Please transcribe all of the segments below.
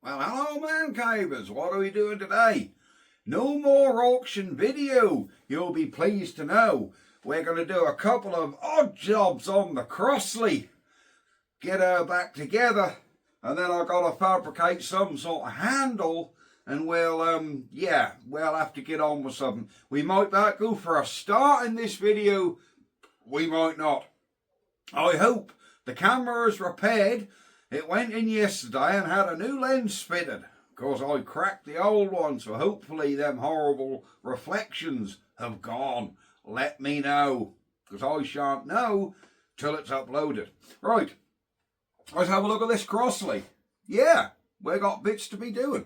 Well, hello man cavers, what are we doing today? No more auction video, you'll be pleased to know. We're going to do a couple of odd jobs on the Crossley. Get her back together, and then I've got to fabricate some sort of handle, and we'll have to get on with something. We might go for a start in this video, we might not. I hope the camera is repaired. It went in yesterday and had a new lens fitted. Of course, I cracked the old one, so hopefully them horrible reflections have gone. Let me know, because I shan't know till it's uploaded. Right, let's have a look at this Crossley. Yeah, we got bits to be doing.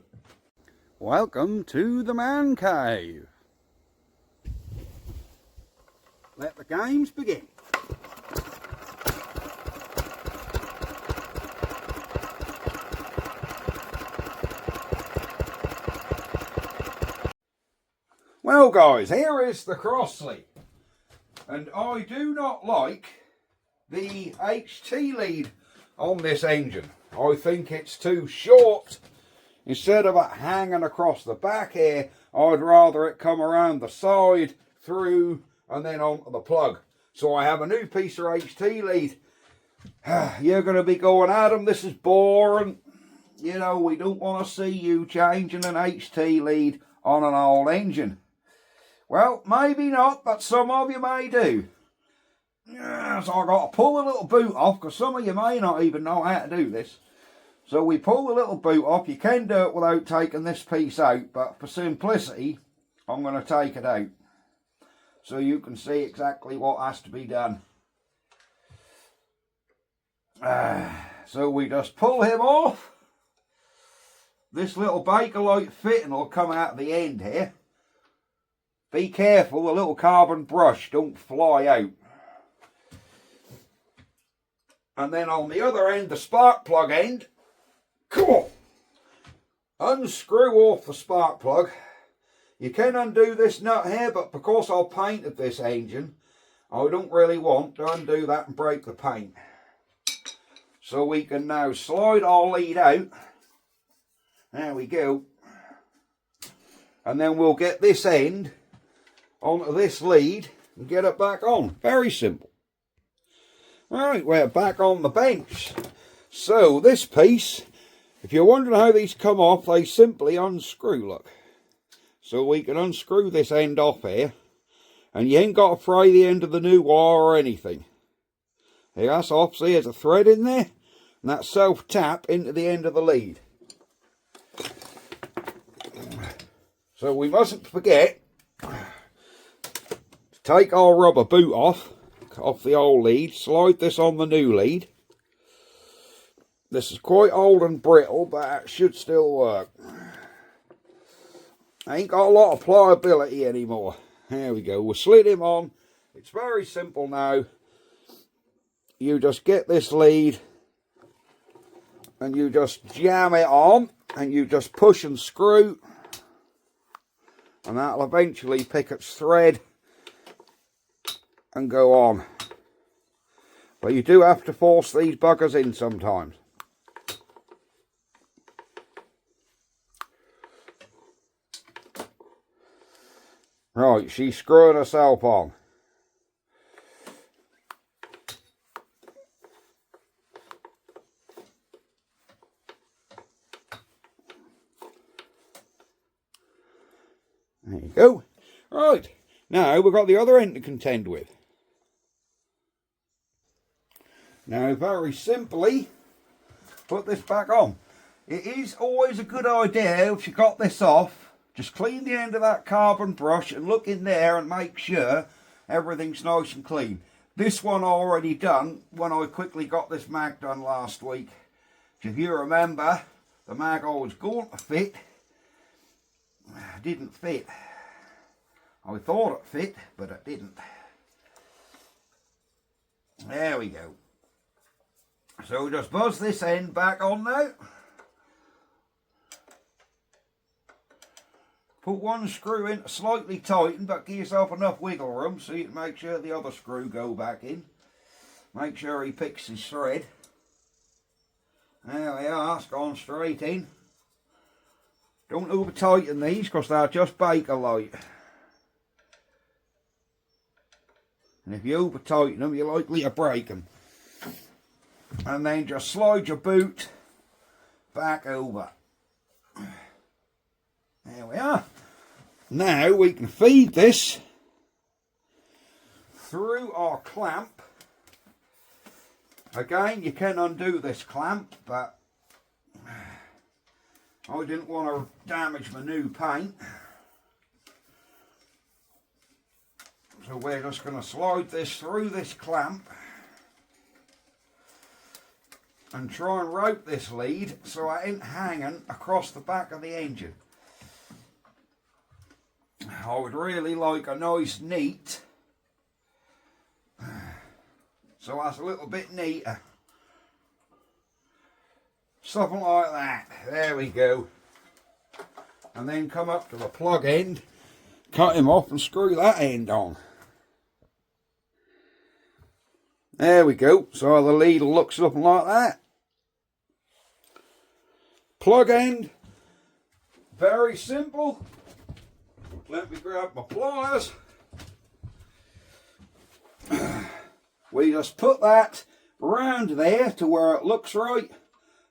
Welcome to the man cave. Let the games begin. Well guys, here is the Crossley, and I do not like the HT lead on this engine. I think it's too short. Instead of it hanging across the back here, I'd rather it come around the side, through, and then onto the plug. So I have a new piece of HT lead. You're going to be going, Adam, this is boring. You know, we don't want to see you changing an HT lead on an old engine. Well, maybe not, but some of you may do. So I've got to pull the little boot off, because some of you may not even know how to do this. So we pull the little boot off. You can do it without taking this piece out, but for simplicity, I'm going to take it out, so you can see exactly what has to be done. So we just pull him off. This little Bakelite fitting will come out the end here. Be careful, the little carbon brush don't fly out. And then on the other end, the spark plug end, come on, unscrew off the spark plug. You can undo this nut here, but because I painted this engine, I don't really want to undo that and break the paint. So we can now slide our lead out. There we go. And then we'll get this end onto this lead and get it back on. Very simple. Right, we're back on the bench. So this piece, if you're wondering how these come off, they simply unscrew, look. So we can unscrew this end off here, and you ain't got to fray the end of the new wire or anything. Here, that's off. See, there's a thread in there, and that self-tap into the end of the lead. So we mustn't forget, take our rubber boot off the old lead, slide this on the new lead. This is quite old and brittle, but it should still work. I ain't got a lot of pliability anymore. There we go, we'll slid him on. It's very simple now. You just get this lead and you just jam it on, and you just push and screw, and that'll eventually pick its thread and go on. But you do have to force these buggers in sometimes. Right, she's screwing herself on. There you go. Right, now we've got the other end to contend with. Now, very simply, put this back on. It is always a good idea, if you got this off, just clean the end of that carbon brush and look in there and make sure everything's nice and clean. This one I already done when I quickly got this mag done last week. If you remember, the mag I was going to fit didn't fit. I thought it fit, but it didn't. There we go. So just buzz this end back on now. Put one screw in slightly tighten, but give yourself enough wiggle room so you can make sure the other screw go back in. Make sure he picks his thread. There we are, it's gone straight in. Don't over tighten these because they're just baker light. And if you over tighten them, you're likely to break them. And then just slide your boot back over. There we are. Now we can feed this through our clamp. Again, you can undo this clamp, but I didn't want to damage my new paint. So we're just going to slide this through this clamp and try and rope this lead so it ain't hanging across the back of the engine. I would really like a nice neat, so that's a little bit neater. Something like that. There we go. And then come up to the plug end, cut him off and screw that end on. There we go. So the lead will look something like that. Plug end. Very simple. Let me grab my pliers. We just put that round there to where it looks right.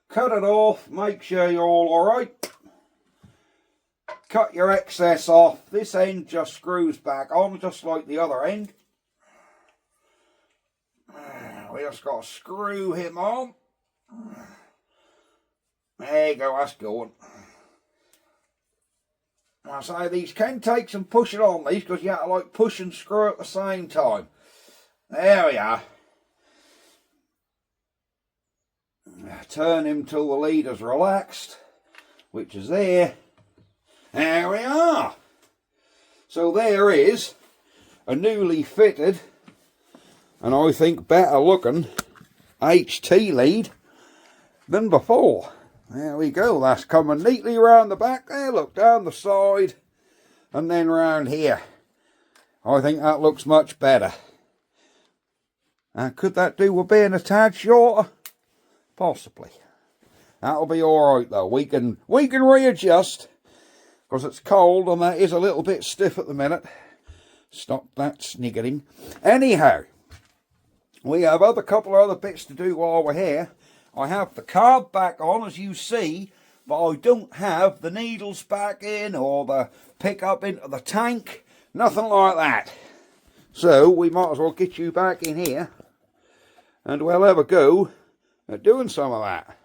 Cut it off, make sure you're all alright. Cut your excess off. This end just screws back on just like the other end. We just got to screw him on. There you go, that's going. I say these can take some pushing on these because you have to like push and screw at the same time. There we are. Turn him till the leader's relaxed, which is there. There we are. So there is a newly fitted and I think better looking HT lead than before. There we go, that's coming neatly around the back there, look, down the side and then round here. I think that looks much better. Could that do with being a tad shorter? Possibly. That'll be alright though, we can readjust because it's cold and that is a little bit stiff at the minute. Stop that sniggering. Anyhow, we have a couple of other bits to do while we're here. I have the carb back on, as you see, but I don't have the needles back in or the pickup into the tank. Nothing like that. So we might as well get you back in here and we'll have a go at doing some of that.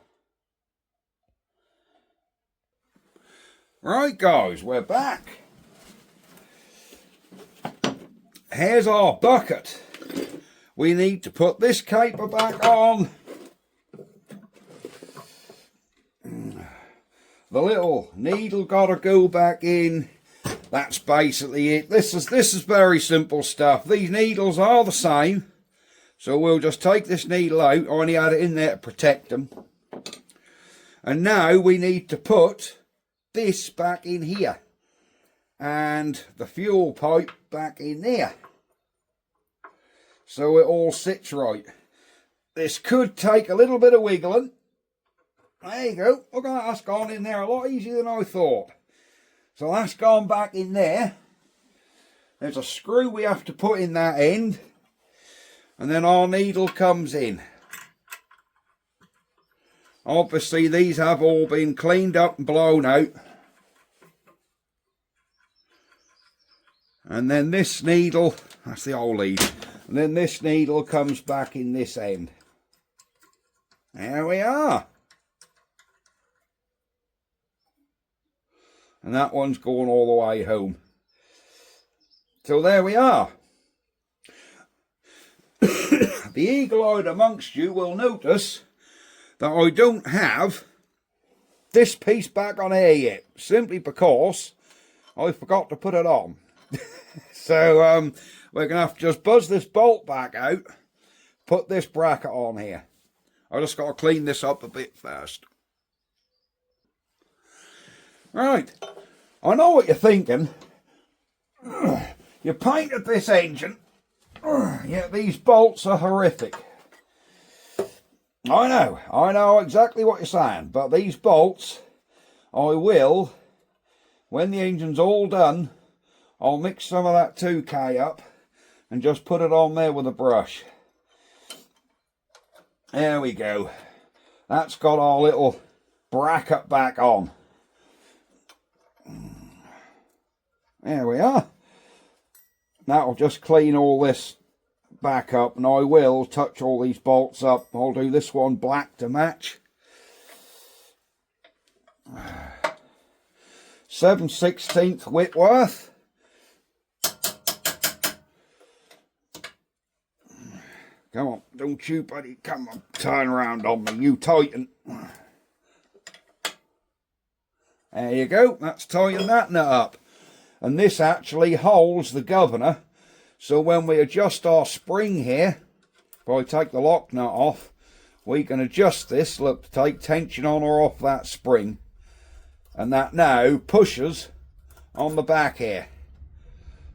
Right guys, we're back. Here's our bucket. We need to put this caper back on. The little needle got to go back in. That's basically it. This is very simple stuff. These needles are the same. So we'll just take this needle out. I only had it in there to protect them. And now we need to put this back in here. And the fuel pipe back in there. So it all sits right. This could take a little bit of wiggling. There you go. Look at that, that's gone in there a lot easier than I thought. So that's gone back in there. There's a screw we have to put in that end. And then our needle comes in. Obviously these have all been cleaned up and blown out. And then this needle, that's the old lead. And then this needle comes back in this end. There we are. And that one's going all the way home. So there we are. The eagle-eyed amongst you will notice that I don't have this piece back on here yet, simply because I forgot to put it on. So we're going to have to just buzz this bolt back out, put this bracket on here. I just got to clean this up a bit first. Right, I know what you're thinking. You painted this engine, yet these bolts are horrific. I know exactly what you're saying, but these bolts I will when the engine's all done, I'll mix some of that 2K up and just put it on there with a brush. There we go. That's got our little bracket back on. There we are. That'll just clean all this back up, and I will touch all these bolts up. I'll do this one black to match. 7/16 Whitworth. Come on, don't you, buddy. Come on, turn around on me. You tighten. There you go. That's tying that nut up. And this actually holds the governor. So when we adjust our spring here, if I take the lock nut off, we can adjust this, look, to take tension on or off that spring. And that now pushes on the back here.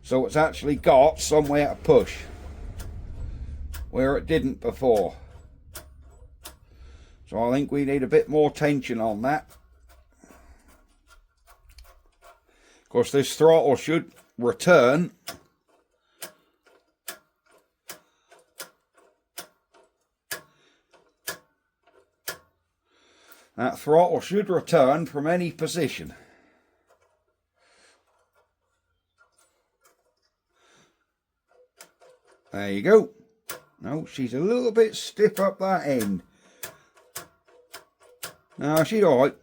So it's actually got somewhere to push, where it didn't before. So I think we need a bit more tension on that. Of course, this throttle should return. That throttle should return from any position. There you go. No, she's a little bit stiff up that end. No, she's alright.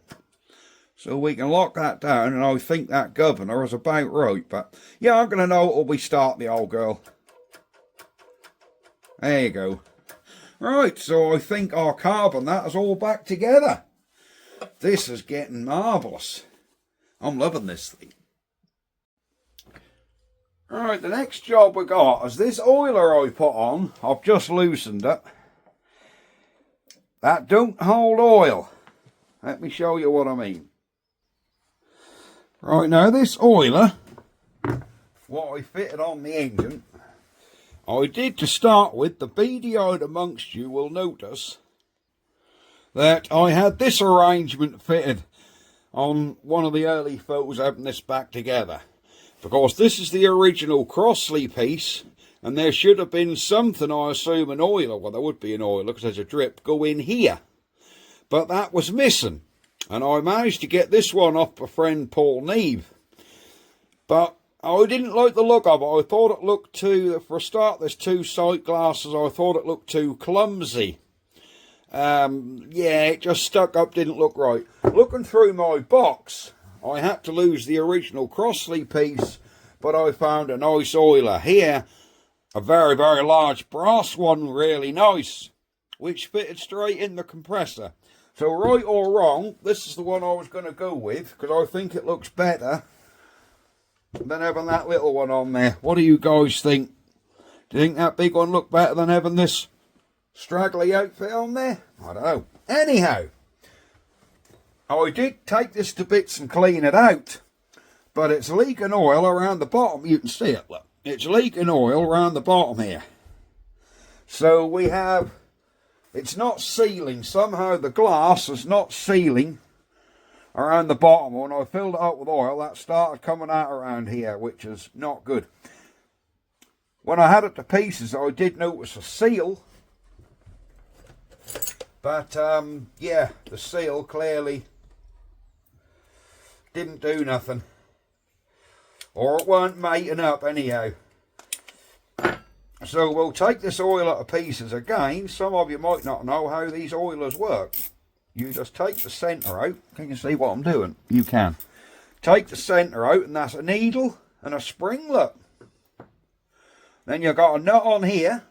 So we can lock that down, and I think that governor is about right. But yeah, I'm going to know it'll be start the old girl. There you go. Right, so I think our carbon, that is all back together. This is getting marvellous. I'm loving this thing. Right, the next job we got is this oiler I put on. I've just loosened it. That don't hold oil. Let me show you what I mean. Right, now this oiler, what I fitted on the engine, I did to start with. The beady-eyed amongst you will notice that I had this arrangement fitted on one of the early photos having this back together. Because this is the original Crossley piece, and there should have been something, I assume, an oiler, well there would be an oiler because there's a drip, go in here. But that was missing, and I managed to get this one off my friend Paul Neve. But I didn't like the look of it. I thought it looked too, for a start there's two sight glasses, I thought it looked too clumsy. Yeah, it just stuck up, didn't look right. Looking through my box, I had to lose the original Crossley piece, but I found a nice oiler here, a very, very large brass one, really nice, which fitted straight in the compressor. So right or wrong, this is the one I was going to go with, because I think it looks better than having that little one on there. What do you guys think? Do you think that big one looked better than having this straggly outfit on there? I don't know. Anyhow, I did take this to bits and clean it out, but it's leaking oil around the bottom. You can see it, look. It's leaking oil around the bottom here. So we have, it's not sealing. Somehow the glass is not sealing around the bottom. When I filled it up with oil, that started coming out around here, which is not good. When I had it to pieces, I did notice a seal. But, yeah, the seal clearly didn't do nothing. Or it weren't mating up anyhow. So we'll take this oiler to pieces again. Some of you might not know how these oilers work. You just take the centre out. Can you see what I'm doing? You can. Take the centre out, and that's a needle and a spring, look. Then you've got a nut on here,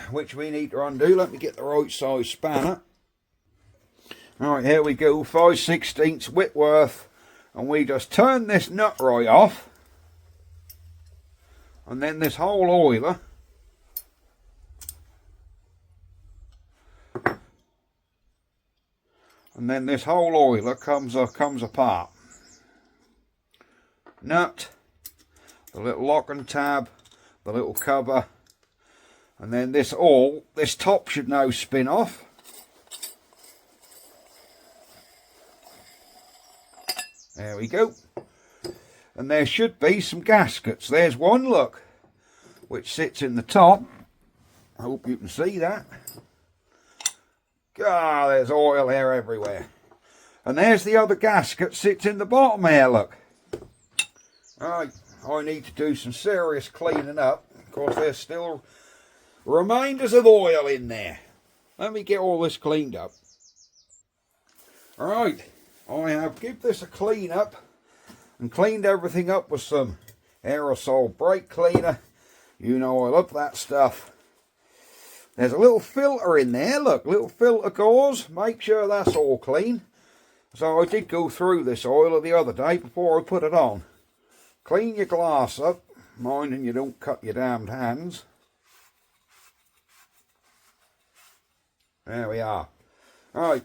which we need to undo. Let me get the right size spanner. Right, here we go, 5/16 Whitworth, and we just turn this nut right off, and then this whole oiler comes apart. Nut, the little locking tab, the little cover, and then this top should now spin off. There we go. And there should be some gaskets. There's one, look, which sits in the top. I hope you can see that. Ah, there's oil here everywhere. And there's the other gasket sits in the bottom here, look. Alright, I need to do some serious cleaning up. Of course, there's still reminders of oil in there. Let me get all this cleaned up. Alright, I have given this a clean up and cleaned everything up with some aerosol brake cleaner. You know I love that stuff. There's a little filter in there, look, little filter gauze. Make sure that's all clean. So I did go through this oil the other day before I put it on. Clean your glass up, minding you don't cut your damned hands. There we are. Right.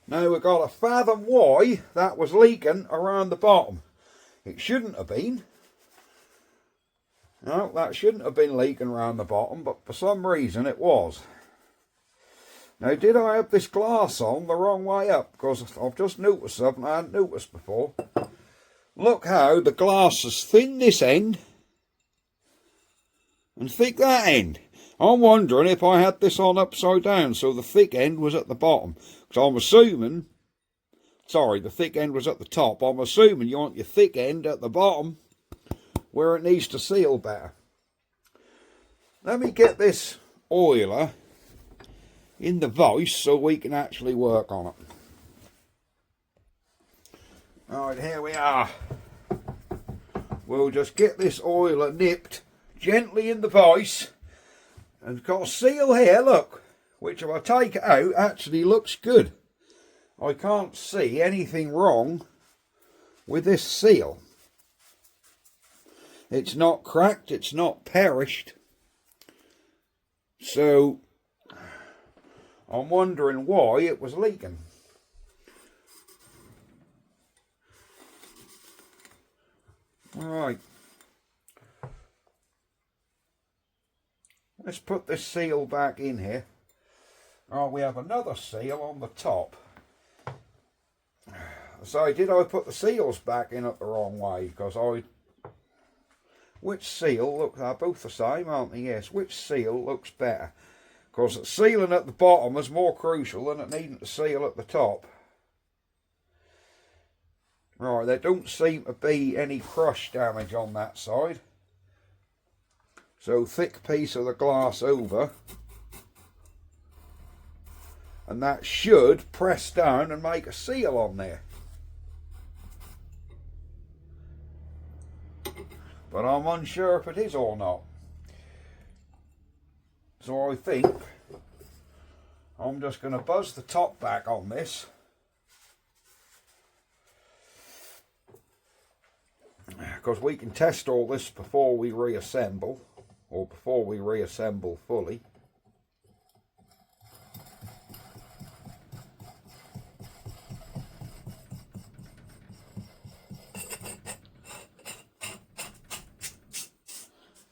Now we've got to fathom why that was leaking around the bottom. It shouldn't have been. No, that shouldn't have been leaking around the bottom, but for some reason it was. Now, did I have this glass on the wrong way up? Because I've just noticed something I hadn't noticed before. Look how the glass is thin this end and thick that end. I'm wondering if I had this on upside down, so the thick end was at the bottom. Because I'm assuming, sorry, the thick end was at the top. I'm assuming you want your thick end at the bottom, where it needs to seal better. Let me get this oiler in the vise so we can actually work on it. Alright, here we are. We'll just get this oiler nipped gently in the vise. And got a seal here, look, which if I take it out actually looks good. I can't see anything wrong with this seal. It's not cracked, it's not perished. So I'm wondering why it was leaking. Alright. Let's put this seal back in here. Oh, we have another seal on the top. So did I put the seals back in it the wrong way? Because which seal, look, they're both the same, aren't they? Yes, which seal looks better? Because sealing at the bottom is more crucial than it needing to seal at the top. Right, there don't seem to be any crush damage on that side. So thick piece of the glass over. And that should press down and make a seal on there. But I'm unsure if it is or not. So I think I'm just going to buzz the top back on this. Because we can test all this before we reassemble. Or before we reassemble fully.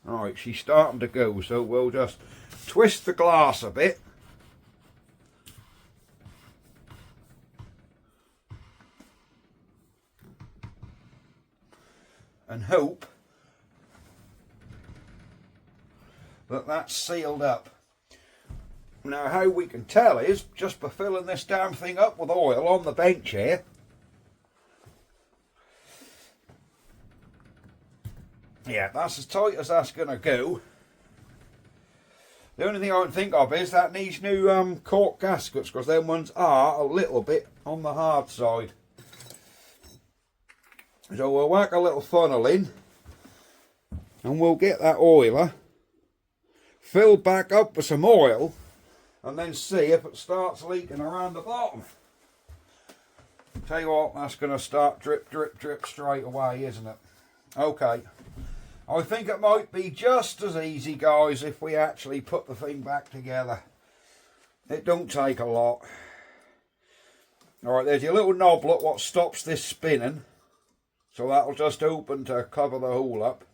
Alright, she's starting to go, so we'll just twist the glass a bit. And hope that that's sealed up. Now how we can tell is just by filling this damn thing up with oil on the bench here. Yeah, that's as tight as that's going to go. The only thing I can think of is that needs new cork gaskets, because them ones are a little bit on the hard side. So we'll whack a little funnel in and we'll get that oiler filled back up with some oil and then see if it starts leaking around the bottom. Tell you what, that's going to start drip, drip, drip straight away, isn't it? Okay. I think it might be just as easy, guys, if we actually put the thing back together. It don't take a lot. Alright, there's your little knoblet what stops this spinning. So that'll just open to cover the hole up.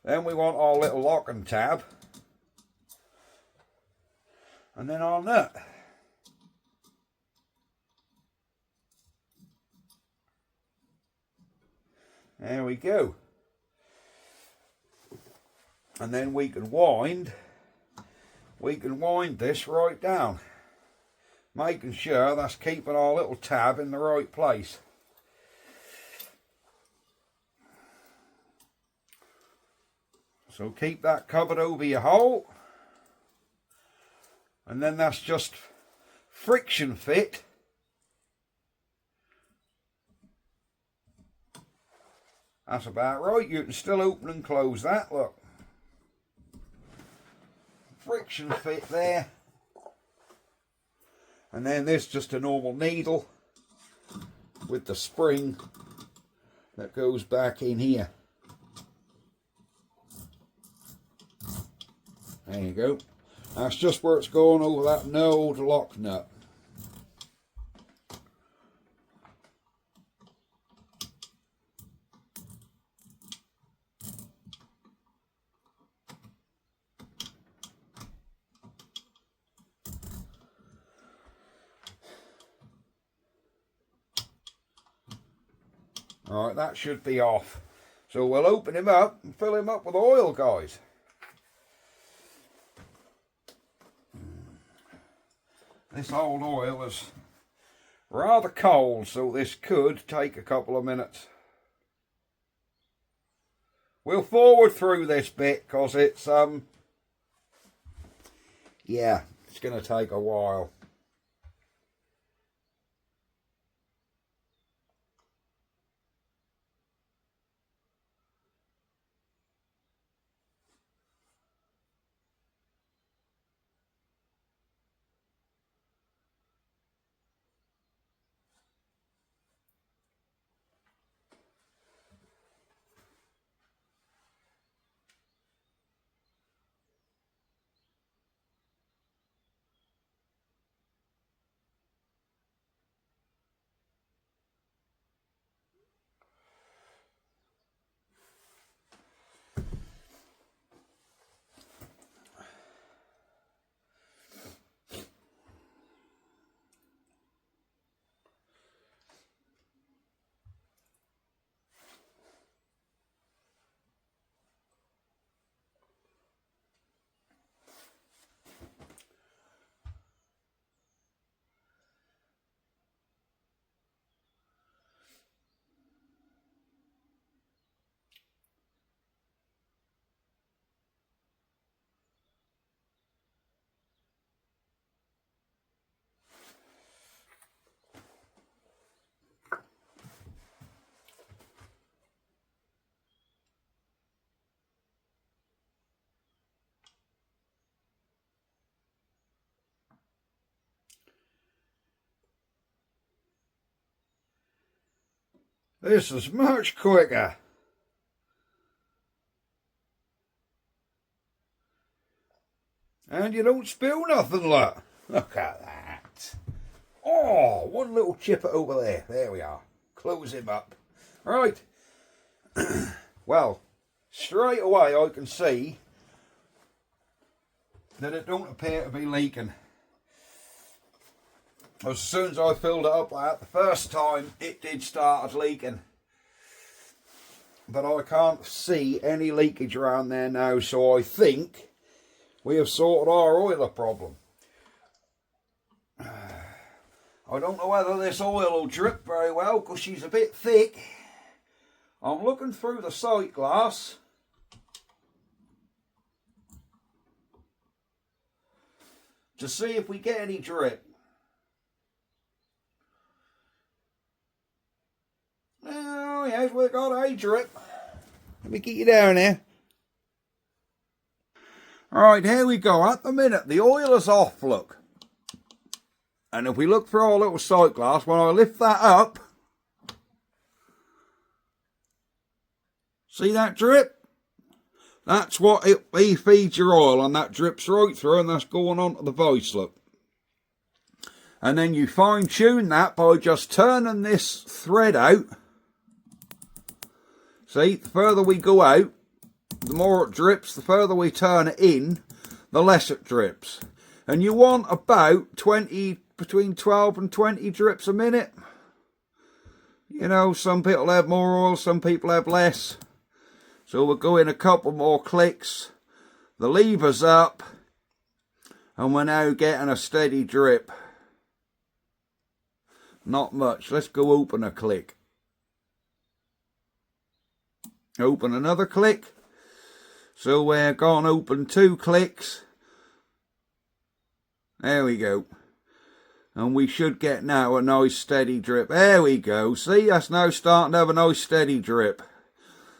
Then we want our little locking tab. and then our nut. There we go. And then we can wind this right down, making sure that's keeping our little tab in the right place. So keep that covered over your hole, and then that's just friction fit. That's about right. You can still open and close that, look. Friction fit there. And then this just a normal needle with the spring that goes back in here. There you go. That's just where it's going over that node lock nut. Alright, that should be off. So we'll open him up and fill him up with oil, guys. This old oil is rather cold, so this could take a couple of minutes. We'll forward through this bit because it's yeah, it's going to take a while. This is much quicker. And you don't spill nothing, look. Look at that. Oh, one little chipper over there. There we are. Close him up. Right. Well, straight away I can see that it don't appear to be leaking. As soon as I filled it up like that the first time, it did start leaking. But I can't see any leakage around there now, so I think we have sorted our oiler problem. I don't know whether this oil will drip very well because she's a bit thick. I'm looking through the sight glass. To see if we get any drip. Oh yes, we've got a drip. Let me get you down here. Alright, here we go. At the minute, the oil is off, look. And if we look through our little sight glass, when I lift that up, see that drip? That's what it feeds your oil, and that drips right through, and that's going on to the vice, look. And then you fine tune that by just turning this thread out. See, the further we go out, the more it drips. The further we turn it in, the less it drips. And you want about 20, between 12 and 20 drips a minute. You know, some people have more oil, some people have less. So we'll go in a couple more clicks. The lever's up. And we're now getting a steady drip. Not much. Let's go open a click. Open another click. So we're going to open 2 clicks. There we go. And we should get now a nice steady drip. There we go. See, that's now starting to have a nice steady drip.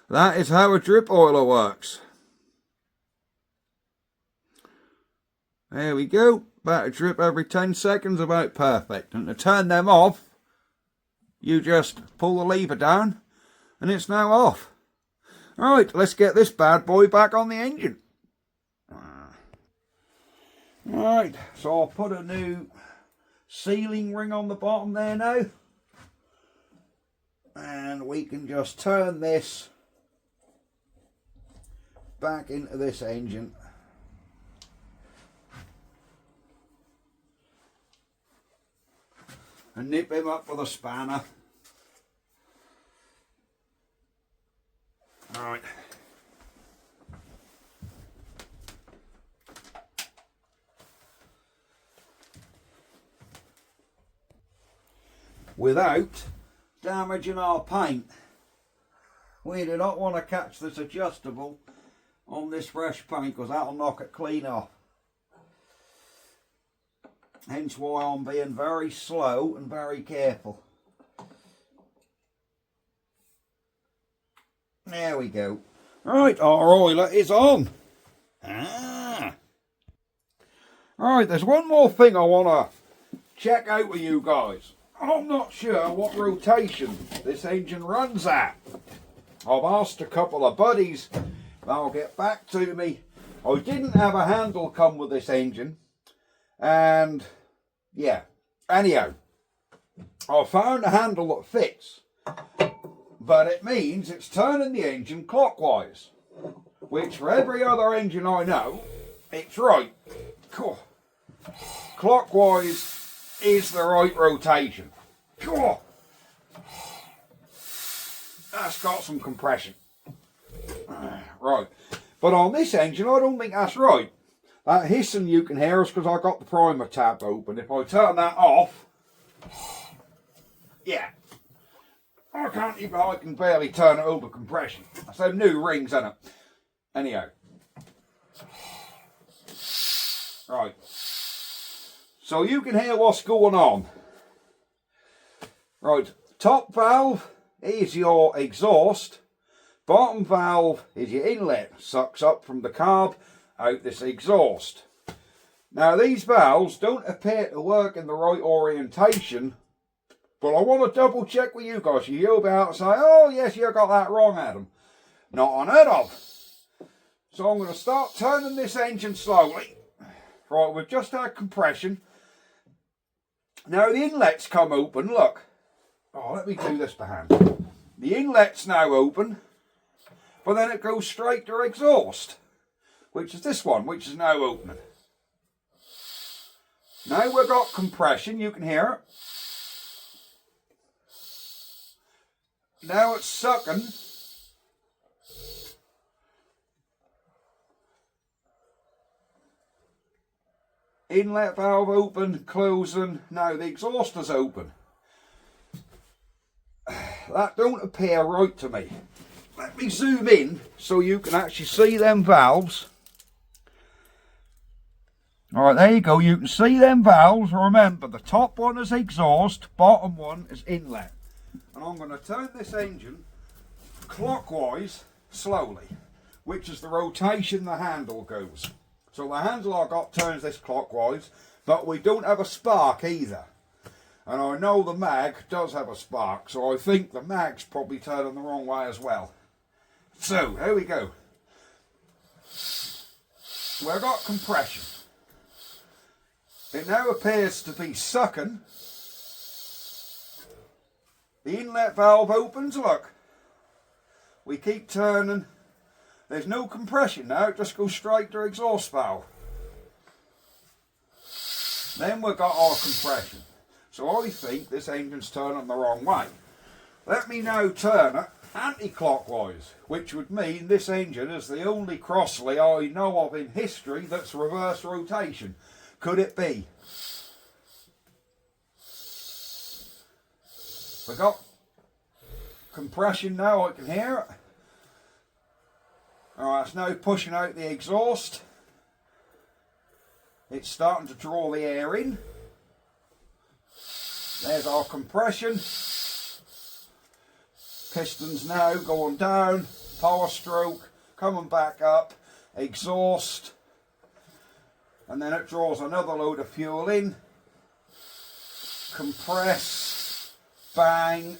That is how a drip oiler works. There we go. About a drip every 10 seconds, about perfect. And to turn them off, you just pull the lever down and it's now off. Right, let's get this bad boy back on the engine. Right, so I'll put a new sealing ring on the bottom there now. And we can just turn this back into this engine. And nip him up with a spanner. Alright. Without damaging our paint. We do not want to catch this adjustable on this fresh paint because that'll knock it clean off. Hence why I'm being very slow and very careful. There we go. Right, our oiler is on. Right, there's one more thing I want to check out with you guys. I'm not sure what rotation this engine runs at. I've asked a couple of buddies. They'll get back to me. I didn't have a handle come with this engine. And yeah, anyhow, I found a handle that fits, but it means it's turning the engine clockwise, which for every other engine I know, it's right. Clockwise is the right rotation. That's got some compression. Right, but on this engine I don't think that's right. That hissing you can hear is because I got the primer tab open. If I turn that off, yeah, I can barely turn it over compression. That's them new rings, isn't it? Anyhow, right. So you can hear what's going on. Right, top valve is your exhaust. Bottom valve is your inlet. Sucks up from the carb out this exhaust. Now these valves don't appear to work in the right orientation, but I want to double check with you guys. You'll be able to say, oh yes, you got that wrong, Adam. Not unheard of. So I'm going to start turning this engine slowly. Right, we've just had compression. Now the inlet's come open, look. Oh, let me do this by hand. The inlet's now open, but then it goes straight to exhaust, which is this one, which is now opening. Now we've got compression, you can hear it. Now it's sucking. Inlet valve open, closing. Now the exhaust is open. That don't appear right to me. Let me zoom in so you can actually see them valves. Alright, there you go. You can see them valves. Remember, the top one is exhaust, bottom one is inlet. And I'm going to turn this engine clockwise slowly, which is the rotation the handle goes. So the handle I got turns this clockwise, but we don't have a spark either. And I know the mag does have a spark, so I think the mag's probably turning the wrong way as well. So, here we go. We've got compression. It now appears to be sucking. The inlet valve opens, look. We keep turning. There's no compression now, it just goes straight to exhaust valve. Then we've got our compression. So I think this engine's turning the wrong way. Let me now turn it anti-clockwise, which would mean this engine is the only Crossley I know of in history that's reverse rotation. Could it be? We got compression now, I can hear it. Alright, it's now pushing out the exhaust. It's starting to draw the air in. There's our compression. Pistons now going down, power stroke, coming back up, exhaust, and then it draws another load of fuel in, compress, bang,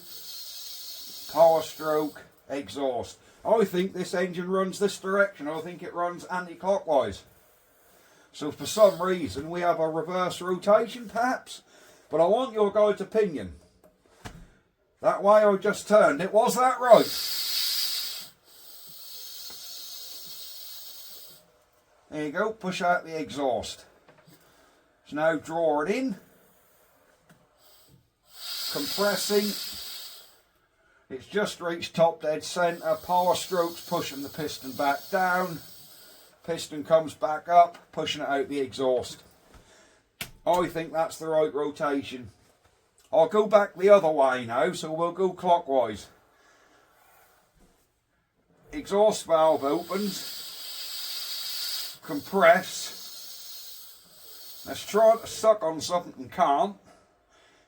power stroke, exhaust. I think this engine runs this direction. I think it runs anti-clockwise. So for some reason we have a reverse rotation perhaps, but I want your guys' opinion. That way I just turned it, was that right? There you go, push out the exhaust. So now draw it in. Compressing. It's just reached top dead centre. Power stroke's pushing the piston back down. Piston comes back up, pushing it out the exhaust. I think that's the right rotation. I'll go back the other way now, so we'll go clockwise. Exhaust valve opens. Compress. Let's try to suck on something and can't.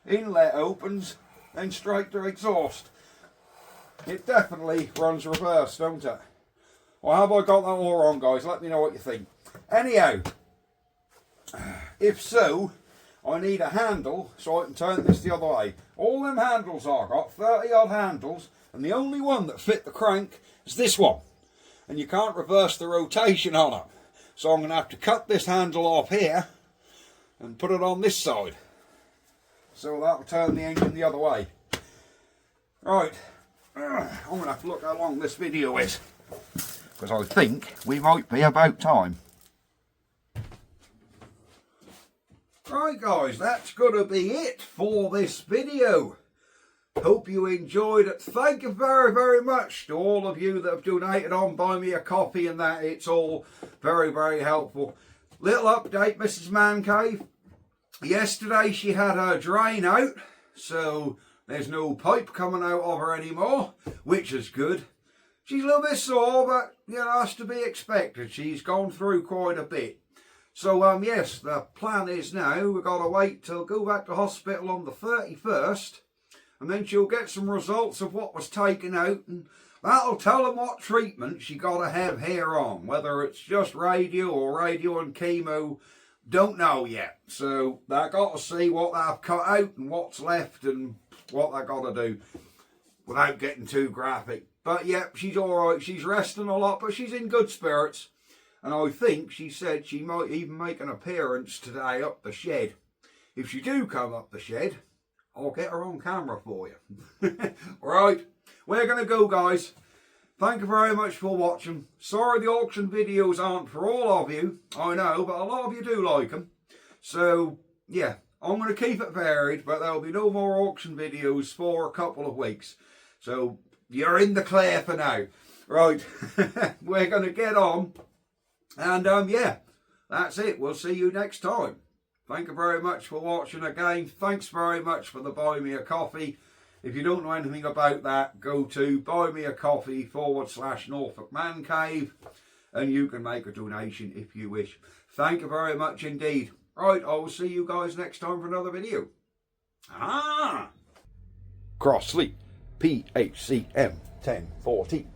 Inlet opens, then straight to exhaust. It definitely runs reverse, don't it? Or have I got that all wrong, guys? Let me know what you think. Anyhow, if so, I need a handle so I can turn this the other way. All them handles I've got, 30 odd handles, and the only one that fit the crank is this one. And you can't reverse the rotation on it. So I'm going to have to cut this handle off here and put it on this side. So that'll turn the engine the other way. Right, I'm going to have to look how long this video is, because I think we might be about time. Right guys, that's going to be it for this video. Hope you enjoyed it. Thank you very, very much to all of you that have donated on Buy Me a Coffee and that. It's all very, very helpful. Little update, Mrs. Man Cave. Yesterday she had her drain out, so there's no pipe coming out of her anymore, which is good. She's a little bit sore, but you know, that's to be expected. She's gone through quite a bit. So yes, the plan is now we've got to wait till go back to hospital on the 31st, and then she'll get some results of what was taken out, and that'll tell them what treatment she got to have here on. Whether it's just radio or radio and chemo, don't know yet. So they've got to see what they've cut out and what's left and what they've got to do without getting too graphic. But yep, she's alright. She's resting a lot, but she's in good spirits. And I think she said she might even make an appearance today up the shed. If she do come up the shed, I'll get her on camera for you. Right, we're going to go, guys. Thank you very much for watching. Sorry the auction videos aren't for all of you, I know, but a lot of you do like them. So, yeah, I'm going to keep it varied, but there'll be no more auction videos for a couple of weeks. So, you're in the clear for now. Right, we're going to get on. And, yeah, that's it. We'll see you next time. Thank you very much for watching again. Thanks very much for the Buy Me a Coffee. If you don't know anything about that, go to buymeacoffee.com/Norfolk Man Cave and you can make a donation if you wish. Thank you very much indeed. Right, I will see you guys next time for another video. Crossley, PHCM 1040.